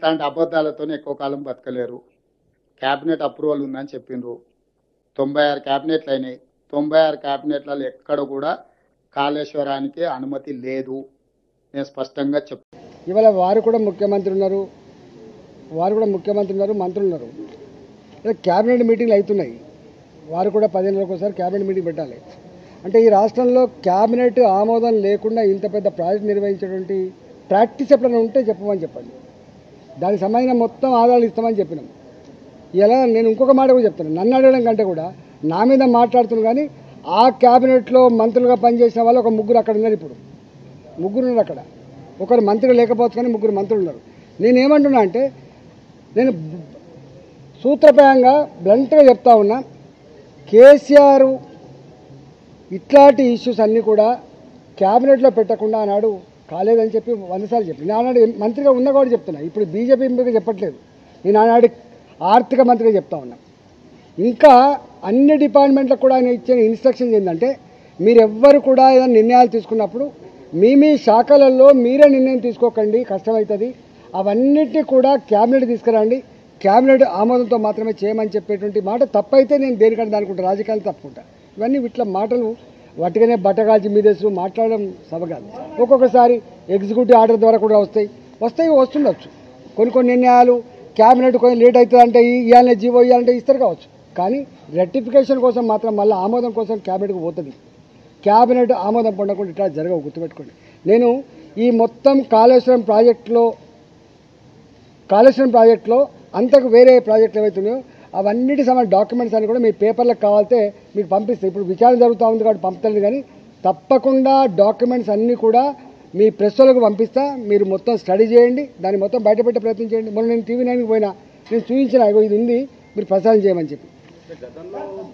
ఇట్లాంటి అబద్ధాలతో ఎక్కువ కాలం బతకలేరు. క్యాబినెట్ అప్రూవల్ ఉందని చెప్పిండ్రు. 96 క్యాబినెట్లు అయినాయి. 96 క్యాబినెట్లలో ఎక్కడ కూడా కాళేశ్వరానికి అనుమతి లేదు. నేను స్పష్టంగా చెప్తాను. ఇవాళ వారు కూడా ముఖ్యమంత్రి ఉన్నారు, మంత్రులు ఉన్నారు. క్యాబినెట్ మీటింగ్లు అవుతున్నాయి. వారు కూడా 10 నెలలకు ఒకసారి క్యాబినెట్ మీటింగ్ పెట్టాలి. అంటే ఈ రాష్ట్రంలో క్యాబినెట్ ఆమోదం లేకుండా ఇంత పెద్ద ప్రాజెక్ట్ నిర్వహించేటువంటి ప్రాక్టీస్ ఎప్పుడైనా ఉంటే చెప్పండి. దానికి సంబంధించిన మొత్తం ఆధారాలు ఇస్తామని చెప్పినాం. ఇలా నేను ఇంకొక మాట కూడా చెప్తాను. నన్ను అడగడం కంటే కూడా నా మీద మాట్లాడుతున్నాను. కానీ ఆ క్యాబినెట్లో మంత్రులుగా పనిచేసిన వాళ్ళు ఒక ముగ్గురు అక్కడ ఉన్నారు. ఇప్పుడు ముగ్గురు ఉన్నారు అక్కడ. ఒకరు మంత్రి లేకపోవచ్చు కానీ ముగ్గురు మంత్రులు ఉన్నారు. నేనేమంటున్నా అంటే నేను సూత్రప్రాయంగా బ్లంట్గా చెప్తా ఉన్నా, కేసీఆర్ ఇట్లాంటి ఇష్యూస్ అన్నీ కూడా క్యాబినెట్లో పెట్టకుండా ఆనాడు కాలేదని చెప్పి 100 సార్లు చెప్పి నేను ఆనాడు మంత్రిగా ఉన్నా కూడా చెప్తున్నా. ఇప్పుడు బీజేపీ ఎంపీగా చెప్పట్లేదు. నేను ఆనాడు ఆర్థిక మంత్రిగా చెప్తా ఉన్నా. ఇంకా అన్ని డిపార్ట్మెంట్లకు కూడా ఆయన ఇచ్చిన ఇన్స్ట్రక్షన్స్ ఏంటంటే, మీరెవ్వరు కూడా ఏదైనా నిర్ణయాలు తీసుకున్నప్పుడు మీ శాఖలలో మీరే నిర్ణయం తీసుకోకండి, కష్టమవుతుంది. అవన్నిటినీ కూడా క్యాబినెట్ తీసుకురండి, క్యాబినెట్ ఆమోదంతో మాత్రమే చేయమని చెప్పేటువంటి మాట తప్పైతే నేను దేనికంటే అనుకుంటా, రాజకీయాలు తప్పుకుంటా. ఇవన్నీ ఇట్లా మాటలు వట్టిగానే బట్టగాల్చి మీదేసు మాట్లాడడం సబగాదు. ఒక్కొక్కసారి ఎగ్జిక్యూటివ్ ఆర్డర్ ద్వారా కూడా వస్తుండొచ్చు. కొన్ని నిర్ణయాలు క్యాబినెట్ కొంచెం లేట్ అవుతుందంటే ఇవ్వాలనే జీవో ఇవ్వాలంటే ఇస్తారు కావచ్చు. కానీ రెక్టిఫికేషన్ కోసం మాత్రం మళ్ళీ ఆమోదం కోసం క్యాబినెట్కి పోతుంది. క్యాబినెట్ ఆమోదం పొందకుండా ఇట్లా జరగవు, గుర్తుపెట్టుకోండి. నేను ఈ మొత్తం కాళేశ్వరం ప్రాజెక్టులో అంతకు వేరే ప్రాజెక్టులు ఏవైతున్నాయో అవన్నిటి సంబంధించిన డాక్యుమెంట్స్ అన్ని కూడా మీ పేపర్లకు కావాలితే మీకు పంపిస్తాయి. ఇప్పుడు విచారణ జరుగుతూ ఉంది కాబట్టి పంపుతుంది. కానీ తప్పకుండా డాక్యుమెంట్స్ అన్నీ కూడా మీ ప్రెస్ వాళ్ళకు పంపిస్తా. మీరు మొత్తం స్టడీ చేయండి, దాన్ని మొత్తం బయటపెట్టే ప్రయత్నం చేయండి. మొన్న నేను TV9కి పోయినా, నేను చూపించిన ఇది ఉంది, మీరు ప్రసారం చేయమని చెప్పి.